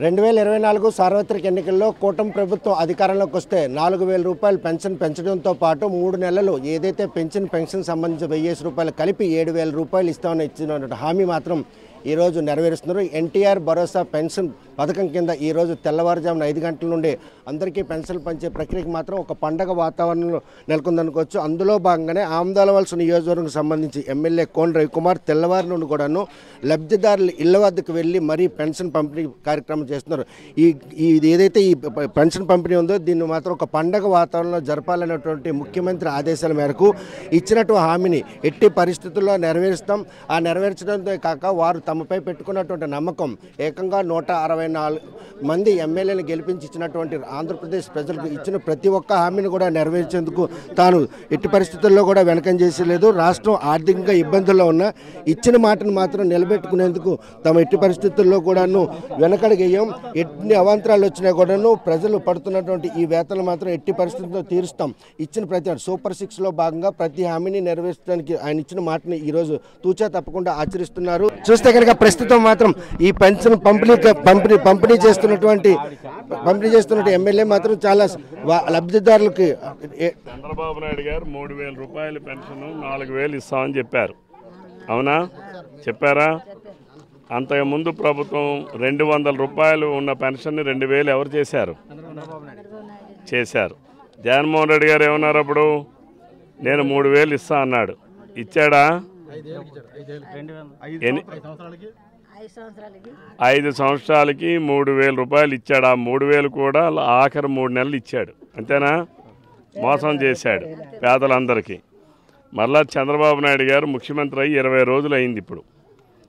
2024 సార్వత్రిక ఎన్నికల్లో కూటమి ప్రభుత్వం అధికారంలోకి వస్తే 4000 రూపాయలు పెన్షన్ పెంచడంతో పాటు 3 నెలలు ఏదైతే పెన్షన్ సంబంధించి 1000 రూపాయలు కలిపి 7000 రూపాయలు ఇస్తామని ఇచ్చిన హామీ మాత్రం ఈ రోజు నెరవేరుస్తున్నారు. ఎన్టీఆర్ భరోసా పెన్షన్ పథకం కింద ఈ రోజు తెల్లవారుజామున 5 గంటల నుండి అందరికీ పెన్షన్ పంచే ప్రక్రియకి మాత్రం ఒక పండగ వాతావరణంలో నెలకొందనుకోవచ్చు. అందులో భాగంగానే ఆమదాలవలస నియోజకవర్గం సంబంధించి ఎమ్మెల్యే కోన రవికుమార్ తెల్లవారు నుండి కూడాను లబ్ధిదారులు ఇళ్ల వద్దకు వెళ్ళి మరీ పెన్షన్ పంపిణీ కార్యక్రమం చేస్తున్నారు. ఏదైతే ఈ పెన్షన్ పంపిణీ ఉందో దీన్ని మాత్రం ఒక పండగ వాతావరణంలో జరపాలనేటువంటి ముఖ్యమంత్రి ఆదేశాల మేరకు ఇచ్చినటువంటి హామీని ఎట్టి పరిస్థితుల్లో నెరవేరుస్తాం. ఆ నెరవేర్చడంతో కాక వారు తమపై పెట్టుకున్నటువంటి నమ్మకం ఏకంగా 164 మంది ఎమ్మెల్యేలు గెలిపించి ఇచ్చినటువంటి ఆంధ్రప్రదేశ్ ప్రజలకు ఇచ్చిన ప్రతి ఒక్క హామీని కూడా నెరవేర్చేందుకు తాను ఎట్టి పరిస్థితుల్లో కూడా వెనకం చేసేలేదు. రాష్ట్రం ఆర్థికంగా ఇబ్బందుల్లో ఉన్న ఇచ్చిన మాటను మాత్రం నిలబెట్టుకునేందుకు తమ ఎట్టి పరిస్థితుల్లో కూడాను వెనకడిగేయం. ఎన్ని అవాంతరాలు వచ్చినా కూడాను ప్రజలు పడుతున్నటువంటి ఈ వేతలు మాత్రం ఎట్టి పరిస్థితుల్లో తీరుస్తాం. ఇచ్చిన ప్రతి సూపర్ 6లో భాగంగా ప్రతి హామీని నెరవేర్చడానికి ఆయన ఇచ్చిన మాటని ఈరోజు తూచా తప్పకుండా ఆచరిస్తున్నారు. చూస్తే కనుక ప్రస్తుతం మాత్రం ఈ పెన్షన్ పంపిణీ చేస్తున్నటువంటి ఎమ్మెల్యే మాత్రం చాలా లబ్ధిదారులకి చంద్రబాబు నాయుడు గారు 3000 రూపాయల పెన్షన్ 4000 ఇస్తామని చెప్పారు. అవునా? చెప్పారా? అంతకుముందు ప్రభుత్వం 200 రూపాయలు ఉన్న పెన్షన్ 2000 ఎవరు చేశారు? చేశారు. జగన్మోహన్ రెడ్డి గారు ఏమన్నారు అప్పుడు? నేను 3000 ఇస్తా అన్నాడు. ఇచ్చాడా? 5 సంవత్సరాలకి 3000 రూపాయలు ఇచ్చాడు. ఆ 3000 కూడా ఆఖరి 3 నెలలు ఇచ్చాడు. అంతేనా? మోసం చేశాడు పేదలందరికీ. మళ్ళా చంద్రబాబు నాయుడు గారు ముఖ్యమంత్రి అయ్యి 20 రోజులు అయింది. ఇప్పుడు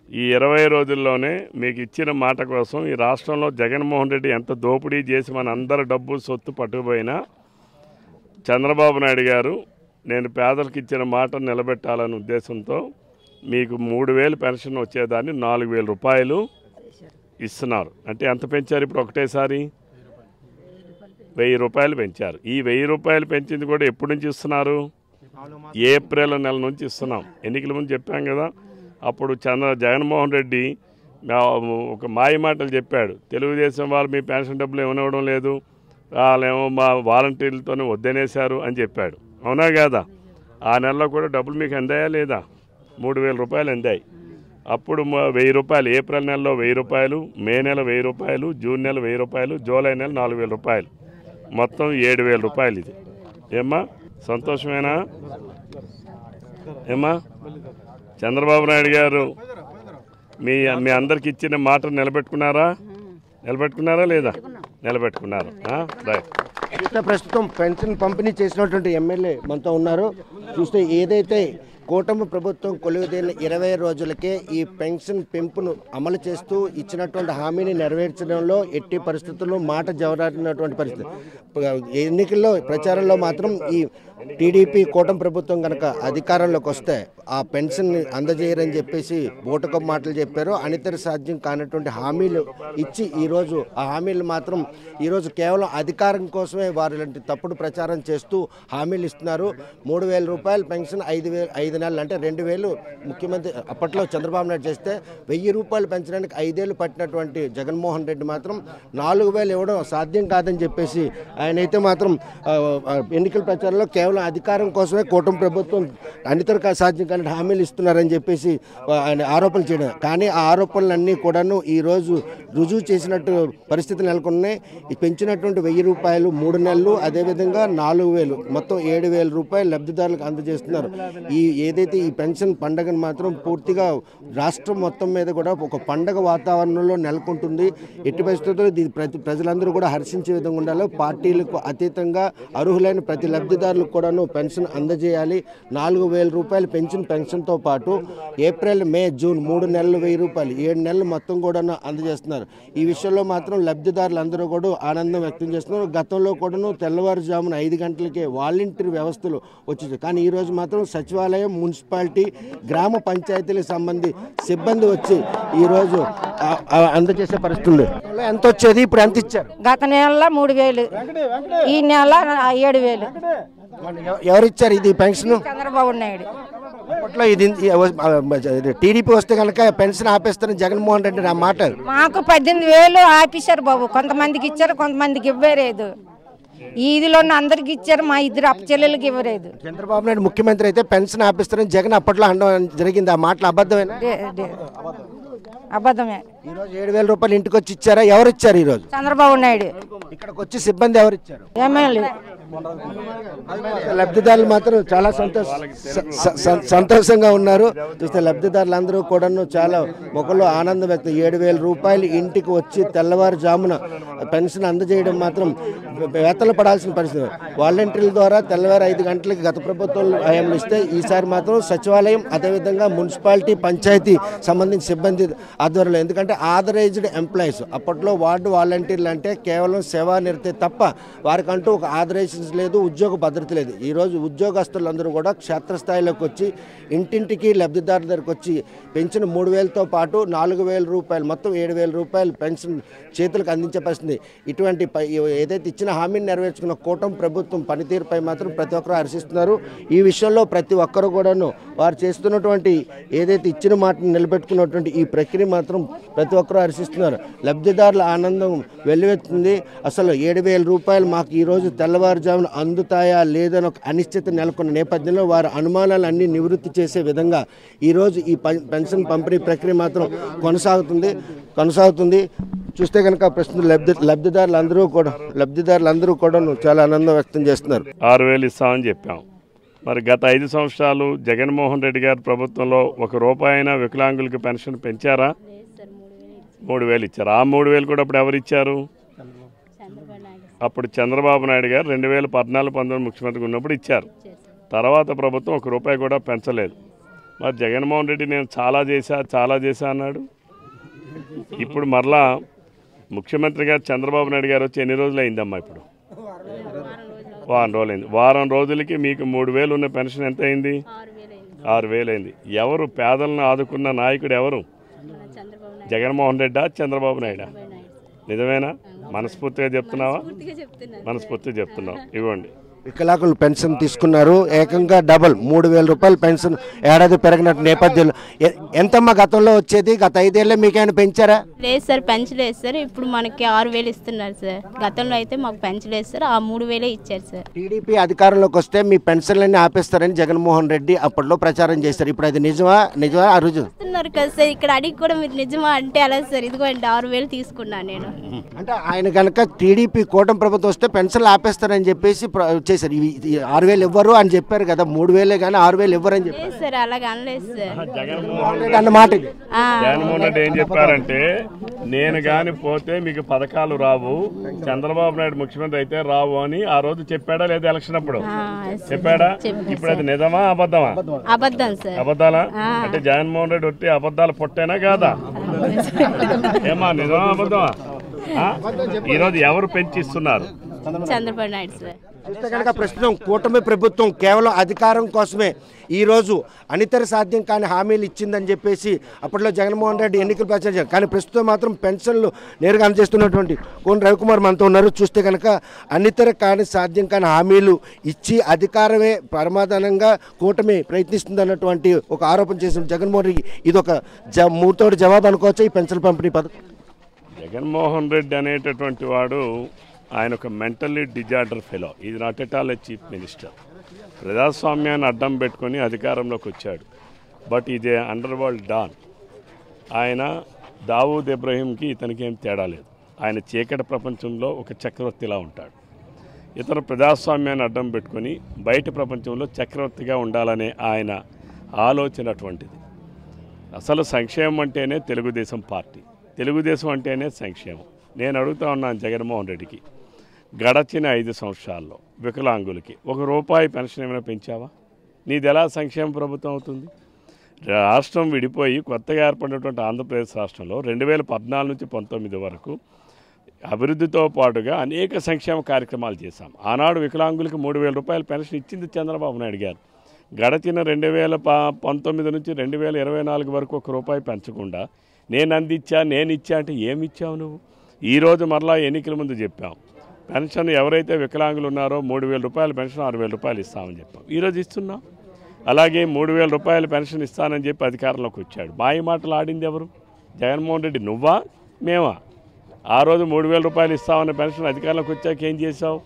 ఈ 20 రోజుల్లోనే మీకు ఇచ్చిన మాట కోసం ఈ రాష్ట్రంలో జగన్మోహన్ రెడ్డి ఎంత దోపిడీ చేసి మన అందరి డబ్బు సొత్తు పట్టుకుపోయినా చంద్రబాబు నాయుడు గారు నేను పేదలకు ఇచ్చిన మాట నిలబెట్టాలనే ఉద్దేశంతో మీకు 3000 పెన్షన్ వచ్చేదాన్ని 4000 రూపాయలు ఇస్తున్నారు. అంటే ఎంత పెంచారు ఇప్పుడు? ఒకటేసారి 1000 రూపాయలు పెంచారు. ఈ 1000 రూపాయలు పెంచింది కూడా ఎప్పటి నుంచి ఇస్తున్నారు? ఏప్రిల్ నెల నుంచి ఇస్తున్నాం. ఎన్నికల ముందు చెప్పాం కదా. అప్పుడు జగన్మోహన్ రెడ్డి ఒక మాయ మాటలు చెప్పాడు. తెలుగుదేశం వాళ్ళు మీ పెన్షన్ డబ్బులు ఇవ్వనివ్వడం లేదు, వాళ్ళేమో మా వాలంటీర్లతోనే వద్దనేశారు అని చెప్పాడు. అవునా కాదా? ఆ నెలలో కూడా డబ్బులు మీకు అందాయా లేదా? 3000 రూపాయలు అందాయి. అప్పుడు 1000 రూపాయలు ఏప్రిల్ నెలలో 1000 రూపాయలు, మే నెల 1000 రూపాయలు, జూన్ నెల 1000 రూపాయలు, జూలై నెల 4000 రూపాయలు, మొత్తం 7000 రూపాయలు. ఇది ఏమ్మా సంతోషమేనా? ఏమ్మా చంద్రబాబు నాయుడు గారు మీ అందరికి ఇచ్చిన మాట నిలబెట్టుకున్నారా లేదా? నిలబెట్టుకున్నారు. రైట్. ప్రస్తుతం పెన్షన్ పంపిణీ చేసినటువంటి ఎమ్మెల్యే మనతో ఉన్నారు. చూస్తే ఏదైతే కూటమి ప్రభుత్వం కొలువుదీరిన 20 రోజులకే ఈ పెన్షన్ పెంపును అమలు చేస్తూ ఇచ్చినటువంటి హామీని నెరవేర్చడంలో ఎట్టి పరిస్థితుల్లో మాట జవరాడినటువంటి పరిస్థితి. ఎన్నికల్లో ప్రచారంలో మాత్రం ఈ టీడీపీ కూటమి ప్రభుత్వం కనుక అధికారంలోకి వస్తే ఆ పెన్షన్ని అందజేయరని చెప్పేసి బూటకపు మాటలు చెప్పారు. అనితర సాధ్యం కానటువంటి హామీలు ఇచ్చి ఈరోజు ఆ హామీలు మాత్రం ఈరోజు కేవలం అధికారం కోసమే వారు ఇలాంటి తప్పుడు ప్రచారం చేస్తూ హామీలు ఇస్తున్నారు. 3000 రూపాయల పెన్షన్ 5 నెలలు అంటే 2000 ముఖ్యమంత్రి అప్పట్లో చంద్రబాబు నాయుడు చేస్తే 1000 రూపాయలు పెంచడానికి 5 ఏళ్ళు పట్టినటువంటి జగన్మోహన్ రెడ్డి మాత్రం 4000 ఇవ్వడం సాధ్యం కాదని చెప్పేసి ఆయనైతే మాత్రం ఎన్నికల ప్రచారంలో కేవలం అధికారం కోసమే కూటమి ప్రభుత్వం అనితర సాధ్యం కానీ హామీలు ఇస్తున్నారని చెప్పేసి ఆయన ఆరోపణలు చేయడం. కానీ ఆ ఆరోపణలన్నీ కూడాను ఈరోజు రుజువు చేసినట్టు పరిస్థితులు నెలకొన్నాయి. పెంచినటువంటి 1000 రూపాయలు 3 నెలలు, అదేవిధంగా 4000 మొత్తం 7000 రూపాయలు లబ్ధిదారులకు అందజేస్తున్నారు. ఏదైతే ఈ పెన్షన్ పండుగను మాత్రం పూర్తిగా రాష్ట్రం మొత్తం మీద కూడా ఒక పండగ వాతావరణంలో నెలకొంటుంది. ఎట్టి పరిస్థితుల్లో ప్రజలందరూ కూడా హర్షించే విధంగా ఉండాలి. పార్టీలకు అతీతంగా అర్హులైన ప్రతి లబ్ధిదారులకు కూడాను పెన్షన్ అందజేయాలి. 4000 రూపాయలు పెన్షన్తో పాటు ఏప్రిల్, మే, జూన్ 3 నెలలు 1000 రూపాయలు, 7 నెలలు మొత్తం కూడా అందజేస్తున్నారు. ఈ విషయంలో మాత్రం లబ్ధిదారులు అందరూ కూడా ఆనందం వ్యక్తం చేస్తున్నారు. గతంలో కూడాను తెల్లవారుజామున 5 గంటలకే వాలంటీర్ వ్యవస్థలు వచ్చేది. కానీ ఈరోజు మాత్రం సచివాలయం, మున్సిపాలిటీ, గ్రామ పంచాయతీలకు సంబంధించి సిబ్బంది వచ్చి ఈరోజు అందజేసే పరిస్థితి ఉంది. ఎంత వచ్చేది? ఇప్పుడు ఎంత ఇచ్చారు? గత నెలలో 3000, ఈ నెల 7000. ఎవరు ఇచ్చారు ఇది పెన్షన్? చంద్రబాబు నాయుడు. అప్పట్లో ఇది టీడీపీ వస్తే కనుక పెన్షన్ ఆపేస్తారని జగన్మోహన్ రెడ్డి నా మాట. మాకు 18,000 ఆపేశారు బాబు. కొంతమందికి ఇచ్చారు, కొంతమందికి ఇవ్వలేదు. ఈదిలో అందరికి ఇచ్చారు, మా ఇద్దరు అప్పచెల్లెలకి ఇవ్వలేదు. చంద్రబాబు నాయుడు ముఖ్యమంత్రి అయితే పెన్షన్ ఆపేస్తారని జగన్ అప్పట్లో అనడం జరిగింది. ఆ మాటలు అబద్ధమేనా? అబద్ధమే. ఈరోజు 7,000 రూపాయలు ఇంటికి వచ్చి ఇచ్చారా? ఎవరు ఇచ్చారు? ఈరోజు చంద్రబాబు నాయుడు. ఇక్కడికి వచ్చి సిబ్బంది ఎవరు ఇచ్చారు? ఎమ్మెల్యే. లబ్ధిదారులు మాత్రం చాలా సంతోషంగా ఉన్నారు. చూస్తే లబ్ధిదారులందరూ కూడాను చాలా ముఖంలో ఆనందం వ్యక్తం. 7,000 రూపాయలు ఇంటికి వచ్చి తెల్లవారుజామున పెన్షన్ అందజేయడం మాత్రం వేతలు పడాల్సిన పరిస్థితి. వాలంటీర్ల ద్వారా తెల్లవారు 5 గంటలకి గత ప్రభుత్వం హయాంలో ఇస్తే ఈసారి మాత్రం సచివాలయం, అదేవిధంగా మున్సిపాలిటీ, పంచాయతీ సంబంధించిన సిబ్బంది ఆధ్వర్యంలో. ఎందుకంటే ఆథరైజ్డ్ ఎంప్లాయీస్, అప్పట్లో వార్డు వాలంటీర్లు అంటే కేవలం సేవా నిరతే తప్ప వారికంటూ ఒక ఆథరైజేషన్ లేదు, ఉద్యోగ భద్రత లేదు. ఈరోజు ఉద్యోగస్తులందరూ కూడా క్షేత్రస్థాయిలోకి వచ్చి ఇంటింటికి లబ్ధిదారు దగ్గరకు వచ్చి పెన్షన్ 3,000తో పాటు 4,000 రూపాయలు, మొత్తం 7,000 రూపాయలు పెన్షన్ చేతులకు అందించే పరిస్థితి. ఇటువంటి ఏదైతే ఇచ్చిన హామీని నెరవేర్చుకున్న కూటమి ప్రభుత్వం పనితీరుపై మాత్రం ప్రతి ఒక్కరూ హర్షిస్తున్నారు. ఈ విషయంలో ప్రతి ఒక్కరు కూడాను వారు చేస్తున్నటువంటి ఏదైతే ఇచ్చిన మాటను నిలబెట్టుకున్నటువంటి ఈ ప్రక్రియ మాత్రం ప్రతి ఒక్కరూ హర్షిస్తున్నారు. లబ్ధిదారుల ఆనందం వెల్లువెత్తుంది. అసలు 7,000 రూపాయలు మాకు ఈరోజు తెల్లవారుజామున అందుతాయా లేదని ఒక అనిశ్చిత నెలకొన్న నేపథ్యంలో వారి అనుమానాలు అన్నీ నివృత్తి చేసే విధంగా ఈరోజు ఈ పెన్షన్ పంపిణీ ప్రక్రియ మాత్రం కొనసాగుతుంది. చూస్తే కనుక ప్రస్తుతం లబ్ధిదారులందరూ కూడా చాలా ఆనందం వ్యక్తం చేస్తున్నారు. 6,000 ఇస్తామని చెప్పాం. మరి గత 5 సంవత్సరాలు జగన్మోహన్ రెడ్డి గారి ప్రభుత్వంలో ₹1 అయినా వికలాంగులకి పెన్షన్ పెంచారా? 3,000 ఇచ్చారు. ఆ 3,000 కూడా అప్పుడు ఎవరు ఇచ్చారు? అప్పుడు చంద్రబాబు నాయుడు గారు 2014-19 ముఖ్యమంత్రిగా ఉన్నప్పుడు ఇచ్చారు. తర్వాత ప్రభుత్వం ₹1 కూడా పెంచలేదు. మరి జగన్మోహన్ రెడ్డి నేను చాలా చేశా అన్నాడు. ఇప్పుడు మరలా ముఖ్యమంత్రి గారు చంద్రబాబు నాయుడు గారు వచ్చి ఎన్ని రోజులు అయిందమ్మా? ఇప్పుడు వారం రోజులైంది. వారం రోజులకి మీకు 3,000 ఉన్న పెన్షన్ ఎంత అయింది? 6,000 అయింది. ఎవరు పేదలను ఆదుకున్న నాయకుడు ఎవరు? జగన్మోహన్ రెడ్డా, చంద్రబాబు నాయుడా? నిజమేనా? మనస్ఫూర్తిగా చెప్తున్నావా? మనస్ఫూర్తిగా చెప్తున్నావు. ఇవ్వండి. వికలాంగులు పెన్షన్ తీసుకున్నారు. ఏకంగా డబల్ 3,000 రూపాయలు పెన్షన్ ఏడాది పెరిగినట్టు నేపథ్యంలో ఎంతమ్మా గతంలో వచ్చేది? గత 5 ఏళ్ళే మీకైనా పెంచారా? లేదు సార్, పెంచలేదు సార్. ఇప్పుడు మనకి 6,000 ఇస్తున్నారు సార్. గతంలో అయితే మాకు పెంచలేదు సార్. ఆ 3,000 ఇచ్చారు సార్. టీడీపీ అధికారంలోకి వస్తే మీ పెన్షన్లన్నీ ఆపేస్తారని జగన్మోహన్ రెడ్డి అప్పట్లో ప్రచారం చేశారు. ఇప్పుడు అది నిజమా? ఆ రోజు ఇస్తున్నారు కదా సార్. ఇక్కడ అడిగి కూడా మీరు నిజమా అంటే అలా సార్. ఇదిగోండి 6,000 తీసుకున్నాను నేను. అంటే ఆయన కనుక టీడీపీ కూటమి ప్రభుత్వం వస్తే పెన్షన్లు ఆపేస్తారని చెప్పేసి చేశారు. 6,000 ఇవ్వరు అని చెప్పారు కదా. 3,000 కానీ 6,000 ఇవ్వరని చెప్పారు సార్. అలాగే అనలేదు సార్. జగన్మోహన్ జగన్మోహన్ రెడ్డి ఏం చెప్పారంటే, నేను కానీ పోతే మీకు పథకాలు రావు, చంద్రబాబు నాయుడు ముఖ్యమంత్రి అయితే రావు అని ఆ రోజు చెప్పాడా లేదా? ఎలక్షన్ అప్పుడు చెప్పాడా? ఇప్పుడు అది నిజమా అబద్ధమా? అబద్ధం సార్. అబద్ధాలా? అంటే జగన్మోహన్ రెడ్డి వస్తే అబద్ధాలు పొట్టేనా కాదా? ఏమా నిజమా అబద్ధమా? ఈరోజు ఎవరు పెంచిస్తున్నారు? చంద్రబాబు నాయుడు సార్. చూస్తే కనుక ప్రస్తుతం కూటమి ప్రభుత్వం కేవలం అధికారం కోసమే ఈరోజు అనితర సాధ్యం కాని హామీలు ఇచ్చిందని చెప్పేసి అప్పట్లో జగన్మోహన్ రెడ్డి ఎన్నికలు ప్రచారించారు. కానీ ప్రస్తుతం మాత్రం పెన్షన్లు నేరుగా అందజేస్తున్నటువంటి కోన రవికుమార్ మనతో ఉన్నారు. చూస్తే కనుక అనితర కాని సాధ్యం కాని హామీలు ఇచ్చి అధికారమే పరమాధానంగా కూటమి ప్రయత్నిస్తుంది అన్నటువంటి ఒక ఆరోపణ చేసిన జగన్మోహన్ రెడ్డి ఇది ఒక మూతోటి జవాబు అనుకోవచ్చు ఈ పెన్షన్ పంపిణీ పథకం. జగన్మోహన్ రెడ్డి అనేటటువంటి వాడు ఆయన ఒక మెంటల్లీ డిజార్డర్ ఫెలో. ఇది not at all A chief minister. ప్రజాస్వామ్యాన్ని అడ్డం పెట్టుకొని అధికారంలోకి వచ్చాడు. బట్ ఇదే అండర్ వరల్డ్ డాన్. ఆయన దావూద్ ఇబ్రహీంకి ఇతనికి ఏం తేడా లేదు. ఆయన చీకటి ప్రపంచంలో ఒక చక్రవర్తిలా ఉంటాడు. ఇతను ప్రజాస్వామ్యాన్ని అడ్డం పెట్టుకొని బయట ప్రపంచంలో చక్రవర్తిగా ఉండాలనే ఆయన ఆలోచన అటువంటిది. అసలు సంక్షేమం అంటేనే తెలుగుదేశం పార్టీ, తెలుగుదేశం అంటేనే సంక్షేమం. నేను అడుగుతా ఉన్నాను జగన్మోహన్ రెడ్డికి, గడచిన 5 సంవత్సరాల్లో వికలాంగులకి ₹1 పెన్షన్ ఏమైనా పెంచావా? నీది ఎలా సంక్షేమ ప్రభుత్వం అవుతుంది? రాష్ట్రం విడిపోయి కొత్తగా ఏర్పడినటువంటి ఆంధ్రప్రదేశ్ రాష్ట్రంలో 2014 నుంచి 19 వరకు అభివృద్ధితో పాటుగా అనేక సంక్షేమ కార్యక్రమాలు చేశాం. ఆనాడు వికలాంగులకి ₹3,000 పెన్షన్ ఇచ్చింది చంద్రబాబు నాయుడు గారు. గడచిన 2019 నుంచి 2024 వరకు ₹1 పెంచకుండా నేను ఇచ్చా అంటే ఏమి ఇచ్చావు నువ్వు? ఈరోజు మరలా ఎన్నికల ముందు చెప్పాం, పెన్షన్ ఎవరైతే వికలాంగులు ఉన్నారో ₹3,000 పెన్షన్ ₹6,000 ఇస్తామని చెప్పాం. ఈరోజు ఇస్తున్నాం. అలాగే 3,000 రూపాయల పెన్షన్ ఇస్తానని చెప్పి అధికారంలోకి వచ్చాడు. మాయ మాటలు ఆడింది ఎవరు? జగన్మోహన్ రెడ్డి నువ్వా మేమా? ఆ రోజు 3,000 రూపాయలు ఇస్తామన్న పెన్షన్ అధికారంలోకి వచ్చాక ఏం చేసావు?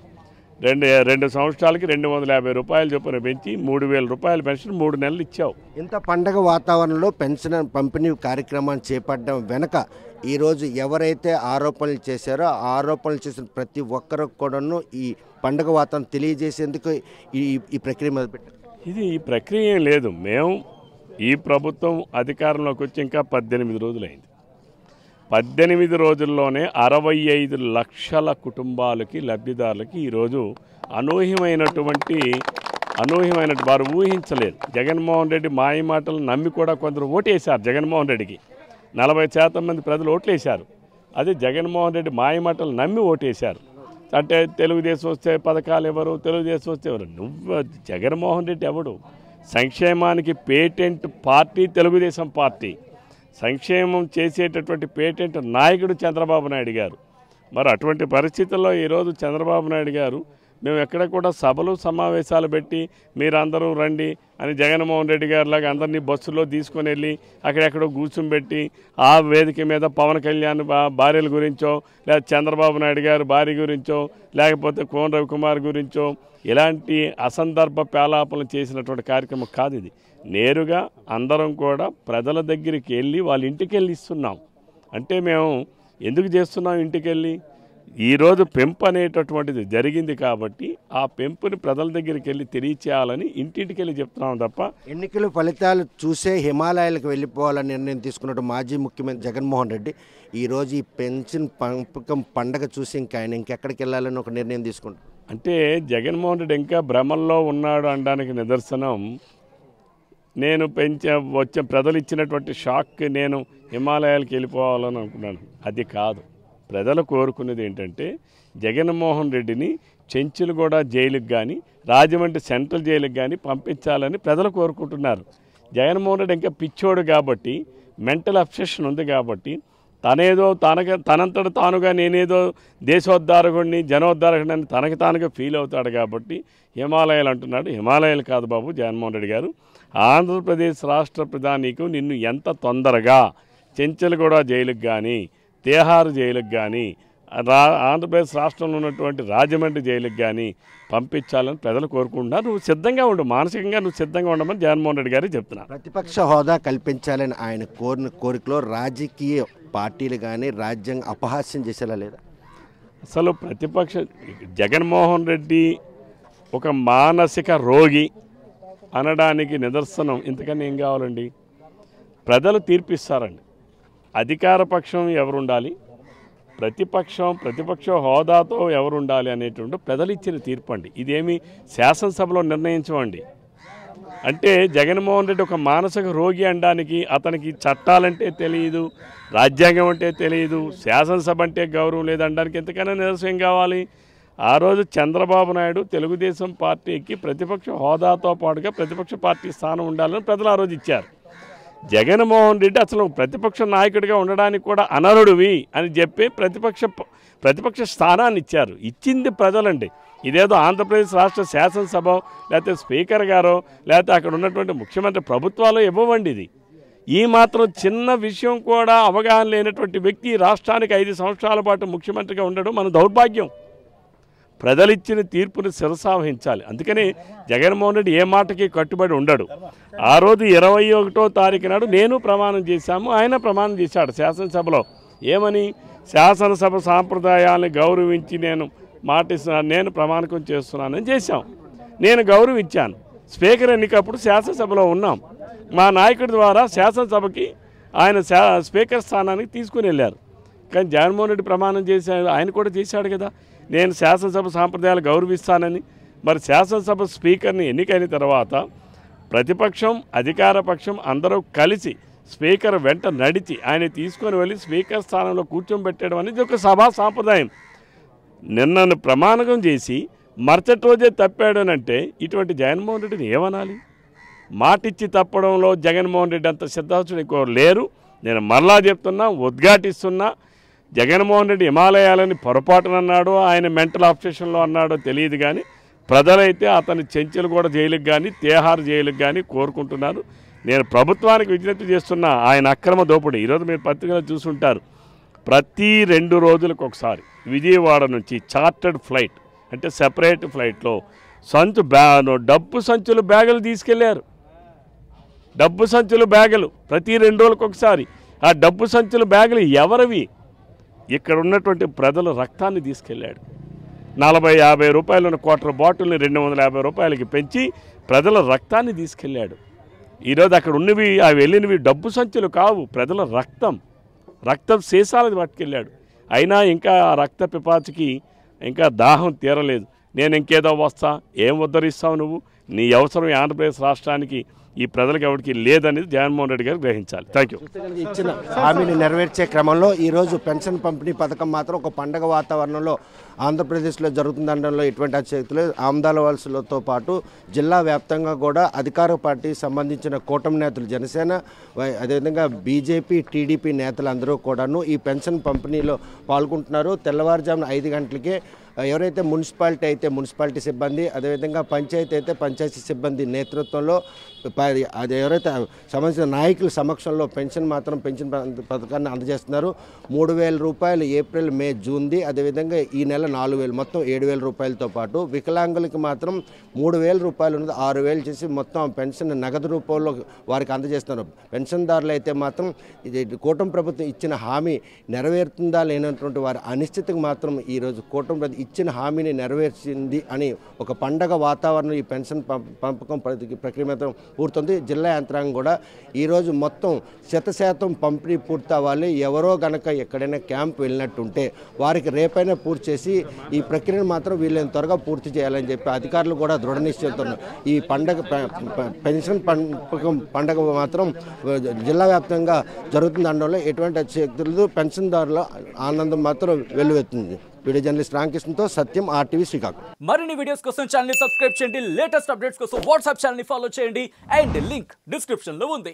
రెండు సంవత్సరాలకి 250 రూపాయలు చొప్పున పెంచి 3,000 రూపాయల పెన్షన్ 3 నెలలు ఇచ్చావు. ఇంత పండగ వాతావరణంలో పెన్షన్ పంపిణీ కార్యక్రమాన్ని చేపట్టడం వెనక ఈరోజు ఎవరైతే ఆరోపణలు చేశారో ఆ ఆరోపణలు చేసిన ప్రతి ఒక్కరికి కూడాను ఈ పండగ వాతావరణం తెలియజేసేందుకు ఈ ప్రక్రియ మొదలుపెట్టారు. ఇది ఈ ప్రక్రియ ఏం లేదు. మేము ఈ ప్రభుత్వం అధికారంలోకి వచ్చి ఇంకా 18 రోజులైంది. 18 రోజుల్లోనే 65 లక్షల కుటుంబాలకి లబ్ధిదారులకి ఈరోజు అనూహ్యమైనటువంటి వారు ఊహించలేదు. జగన్మోహన్ రెడ్డి మాయ మాటలు నమ్మి కూడా కొందరు ఓటేశారు. జగన్మోహన్ రెడ్డికి 40% మంది ప్రజలు ఓట్లేశారు. అదే జగన్మోహన్ రెడ్డి మాయ మాటలు నమ్మి ఓటేశారు. అంటే తెలుగుదేశం వస్తే పథకాలు ఎవరు, తెలుగుదేశం వస్తే ఎవరు? నువ్వు జగన్మోహన్ రెడ్డి ఎవడు? సంక్షేమానికి పేటెంట్ పార్టీ తెలుగుదేశం పార్టీ. సంక్షేమం చేసేటటువంటి పేటెంట్ నాయకుడు చంద్రబాబు నాయుడు గారు. మరి అటువంటి పరిస్థితుల్లో ఈరోజు చంద్రబాబు నాయుడు గారు మేము ఎక్కడ కూడా సభలు సమావేశాలు పెట్టి మీరందరూ రండి అని జగన్మోహన్ రెడ్డి గారిలాగా అందరినీ బస్సులో తీసుకొని వెళ్ళి అక్కడెక్కడో కూర్చుంబెట్టి ఆ వేదిక మీద పవన్ కళ్యాణ్ భార్యల గురించో లేదా చంద్రబాబు నాయుడు గారి భార్య గురించో లేకపోతే కోన రవికుమార్ గురించో ఇలాంటి అసందర్భ పేలాపనలు చేసినటువంటి కార్యక్రమం కాదు ఇది. నేరుగా అందరం కూడా ప్రజల దగ్గరికి వెళ్ళి వాళ్ళ ఇంటికి వెళ్ళి ఇస్తున్నాం. అంటే మేము ఎందుకు చేస్తున్నాం? ఇంటికి వెళ్ళి ఈరోజు పెంపు అనేటటువంటిది జరిగింది కాబట్టి ఆ పెంపుని ప్రజల దగ్గరికి వెళ్ళి తెలియచేయాలని ఇంటింటికి వెళ్ళి చెప్తున్నాం తప్ప ఎన్నికల ఫలితాలు చూసే హిమాలయాలకు వెళ్ళిపోవాలని నిర్ణయం తీసుకున్నట్టు మాజీ ముఖ్యమంత్రి జగన్మోహన్ రెడ్డి ఈరోజు ఈ పెన్షన్ పంపకం పండగ చూసి ఇంకా ఆయన ఇంకెక్కడికి వెళ్ళాలని ఒక నిర్ణయం తీసుకుంటారు. అంటే జగన్మోహన్ రెడ్డి ఇంకా భ్రమల్లో ఉన్నాడు అనడానికి నిదర్శనం నేను వచ్చే ప్రజలు ఇచ్చినటువంటి షాక్కి నేను హిమాలయాలకు వెళ్ళిపోవాలని అనుకున్నాను. అది కాదు. ప్రజలు కోరుకునేది ఏంటంటే జగన్మోహన్ రెడ్డిని చెంచులగూడ జైలుకి కానీ రాజమండ్రి సెంట్రల్ జైలుకి కానీ పంపించాలని ప్రజలు కోరుకుంటున్నారు. జగన్మోహన్ రెడ్డి ఇంకా పిచ్చోడు కాబట్టి, మెంటల్ అబ్సెషన్ ఉంది కాబట్టి తనేదో తనంతట తానుగా నేనేదో దేశోద్ధారకుడిని జనోద్ధారకుడిని అని తనకి తానుగా ఫీల్ అవుతాడు కాబట్టి హిమాలయాలు అంటున్నాడు. హిమాలయాలు కాదు బాబు జగన్మోహన్ రెడ్డి గారు. ఆంధ్రప్రదేశ్ రాష్ట్ర ప్రధానికు నిన్ను ఎంత తొందరగా చెంచల్గూడ జైలుకి కానీ తిహార్ జైలుకి కానీ ఆంధ్రప్రదేశ్ రాష్ట్రంలో ఉన్నటువంటి రాజమండ్రి జైలుకి కానీ పంపించాలని ప్రజలు కోరుకుంటున్నారు. నువ్వు సిద్ధంగా ఉండు, మానసికంగా నువ్వు సిద్ధంగా ఉండమని జగన్మోహన్ రెడ్డి గారు చెప్తున్నారు. ప్రతిపక్ష హోదా కల్పించాలని ఆయన కోరిన కోరికలో రాజకీయ పార్టీలు కానీ రాజ్యాంగ అపహాస్యం చేసేలా లేదా? అసలు జగన్మోహన్ రెడ్డి ఒక మానసిక రోగి అనడానికి నిదర్శనం ఇంతకన్నా ఏం కావాలండి? ప్రజలు తీర్పిస్తారండి. అధికార పక్షం ఎవరుండాలి, ప్రతిపక్ష హోదాతో ఎవరుండాలి అనేటువంటి ప్రజలు ఇచ్చిన తీర్పు అండి. ఇదేమి శాసనసభలో నిర్ణయించమండి. అంటే జగన్మోహన్ రెడ్డి ఒక మానసిక రోగి అనడానికి అతనికి చట్టాలంటే తెలియదు, రాజ్యాంగం అంటే తెలియదు, శాసనసభ అంటే గౌరవం లేదనడానికి ఎంతకైనా నిదర్శనం కావాలి. ఆ రోజు చంద్రబాబు నాయుడు తెలుగుదేశం పార్టీకి ప్రతిపక్ష హోదాతో పాటుగా ప్రతిపక్ష పార్టీ స్థానం ఉండాలని ప్రజలు ఆ రోజు ఇచ్చారు. జగన్మోహన్ రెడ్డి అసలు ప్రతిపక్ష నాయకుడిగా ఉండడానికి కూడా అనర్హుడివి అని చెప్పి ప్రతిపక్ష స్థానాన్ని ఇచ్చారు. ఇచ్చింది ప్రజలండి. ఇదేదో ఆంధ్రప్రదేశ్ రాష్ట్ర శాసనసభ లేకపోతే స్పీకర్ గారో లేకపోతే అక్కడ ఉన్నటువంటి ముఖ్యమంత్రి ప్రభుత్వాలు ఇవ్వవండి. ఇది ఈ మాత్రం చిన్న విషయం కూడా అవగాహన లేనటువంటి వ్యక్తి రాష్ట్రానికి 5 సంవత్సరాల పాటు ముఖ్యమంత్రిగా ఉండడం మన దౌర్భాగ్యం. ప్రజలిచ్చిన తీర్పుని శిరసావహించాలి. అందుకని జగన్మోహన్ రెడ్డి ఏ మాటకి కట్టుబడి ఉండడు. ఆ రోజు 21వ తారీఖు నాడు నేను ప్రమాణం చేశాము, ఆయన ప్రమాణం చేశాడు శాసనసభలో. ఏమని? శాసనసభ సాంప్రదాయాలను గౌరవించి నేను మాటిస్తున్నాను, నేను ప్రమాణకం చేస్తున్నానని చేశాం. నేను గౌరవించాను. స్పీకర్ ఎన్నికప్పుడు శాసనసభలో ఉన్నాం. మా నాయకుడి ద్వారా శాసనసభకి ఆయన స్పీకర్ స్థానానికి తీసుకుని వెళ్ళారు. కానీ జగన్మోహన్ రెడ్డి ప్రమాణం చేశాడు, ఆయన కూడా చేశాడు కదా, నేను శాసనసభ సాంప్రదాయాలు గౌరవిస్తానని. మరి శాసనసభ స్పీకర్ని ఎన్నికైన తర్వాత ప్రతిపక్షం అధికార పక్షం అందరూ కలిసి స్పీకర్ వెంట నడిచి ఆయన తీసుకొని వెళ్ళి స్పీకర్ స్థానంలో కూర్చోబెట్టడం అనేది ఒక సభా సాంప్రదాయం. నిన్నను ప్రమాణకం చేసి మరుసటి రోజే తప్పాడనంటే ఇటువంటి జగన్మోహన్ రెడ్డిని ఏమనాలి? మాటిచ్చి తప్పడంలో జగన్మోహన్ రెడ్డి అంత సిద్ధాంతుడు ఇంకోరు లేరు. నేను మరలా చెప్తున్నా, ఉద్ఘాటిస్తున్నా, జగన్మోహన్ రెడ్డి హిమాలయాలని పొరపాటున అన్నాడో ఆయన మెంటల్ ఆబ్సెషన్లో అన్నాడో తెలియదు. కానీ ప్రజలైతే అతని చెంచల్గూడ జైలుకి కానీ తిహార్ జైలుకి కానీ కోరుకుంటున్నారు. నేను ప్రభుత్వానికి విజ్ఞప్తి చేస్తున్నా, ఆయన అక్రమ దోపిడీ ఈరోజు మీరు పత్రికలో చూసుంటారు. ప్రతి 2 రోజులకు ఒకసారి విజయవాడ నుంచి చార్టర్డ్ ఫ్లైట్ అంటే సెపరేట్ ఫ్లైట్లో డబ్బు సంచులు బ్యాగులు తీసుకెళ్లారు. డబ్బు సంచులు బ్యాగులు ప్రతి 2 రోజులకు ఒకసారి. ఆ డబ్బు సంచులు బ్యాగులు ఎవరివి? ఇక్కడ ఉన్నటువంటి ప్రజల రక్తాన్ని తీసుకెళ్ళాడు. 40-50 రూపాయలు ఉన్న క్వార్టర్ బాటిల్ని 250 రూపాయలకి పెంచి ప్రజల రక్తాన్ని తీసుకెళ్ళాడు. ఈరోజు అక్కడ ఉన్నవి అవి వెళ్ళినవి డబ్బు సంచులు కావు, ప్రజల రక్తం సీసాలది పట్టుకెళ్ళాడు. అయినా ఇంకా ఆ రక్త పిపాచికి ఇంకా దాహం తీరలేదు. నేను ఇంకేదో వస్తా, ఏం ఉద్ధరిస్తావు నువ్వు? నీ అవసరం ఆంధ్రప్రదేశ్ రాష్ట్రానికి ఈ ప్రజలకు ఎవరికి లేదనేది జగన్మోహన్ రెడ్డి గారు గ్రహించాలి. Thank you. ఇచ్చిన హామీని నెరవేర్చే క్రమంలో ఈరోజు పెన్షన్ పంపిణీ పథకం మాత్రం ఒక పండగ వాతావరణంలో ఆంధ్రప్రదేశ్లో జరుగుతుందనడంలో ఎటువంటి అతిశక్తి లేదు. ఆమ్దాల వలసలతో పాటు జిల్లా వ్యాప్తంగా కూడా అధికార పార్టీకి సంబంధించిన కూటమి నేతలు జనసేన అదేవిధంగా బీజేపీ టీడీపీ నేతలందరూ కూడాను ఈ పెన్షన్ పంపిణీలో పాల్గొంటున్నారు. తెల్లవారుజామున 5 గంటలకే ఎవరైతే మున్సిపాలిటీ అయితే మున్సిపాలిటీ సిబ్బంది, అదేవిధంగా పంచాయతీ అయితే పంచాయతీ సిబ్బంది నేతృత్వంలో అది ఎవరైతే సంబంధించిన నాయకుల సమక్షంలో పెన్షన్ పథకాన్ని అందజేస్తున్నారు. 3,000 రూపాయలు ఏప్రిల్, మే, జూన్ది, అదేవిధంగా ఈ నెల 4,000 మొత్తం 7,000 రూపాయలతో పాటు వికలాంగులకి మాత్రం 3,000 రూపాయలు ఉన్నది 6,000 చేసి మొత్తం పెన్షన్ నగదు రూపంలో వారికి అందజేస్తున్నారు. పెన్షన్దారులు అయితే మాత్రం ఇది కూటమి ప్రభుత్వం ఇచ్చిన హామీ నెరవేరుతుందా లేనటువంటి వారి అనిశ్చితికి మాత్రం ఈరోజు కూటమి ప్రభుత్వం ఇచ్చిన హామీని నెరవేర్చింది అని ఒక పండగ వాతావరణం ఈ పెన్షన్ పంపకం ప్రక్రియ మాత్రం పూర్తవుతుంది. జిల్లా యంత్రాంగం కూడా ఈరోజు మొత్తం 100% పంపిణీ పూర్తవ్వాలి. ఎవరో గనక ఎక్కడైనా క్యాంప్ వెళ్ళినట్టుంటే వారికి రేపైనా పూర్తి చేసి ఈ ప్రక్రియను మాత్రం వీళ్ళని త్వరగా పూర్తి చేయాలని చెప్పి అధికారులు కూడా దృఢ నిశ్చయంతో ఈ పెన్షన్ పండగ మాత్రం జిల్లా వ్యాప్తంగా జరుగుతుందనడంలో ఎటువంటి శక్తులు పెన్షన్దారుల ఆనందం మాత్రం వెల్లువెత్తుంది. వీడియో జర్నలిస్ట్ రామకృష్ణతో సత్యం, RTV, శ్రీకాకుళం. మరిన్ని వీడియోస్ కోసం ఛానల్ ని సబ్స్క్రైబ్ చేయండి. లేటెస్ట్ అప్డేట్స్ కోసం వాట్సాప్ ఛానల్ ని ఫాలో చేయండి. అండ్ లింక్ డిస్క్రిప్షన్ లో ఉంది.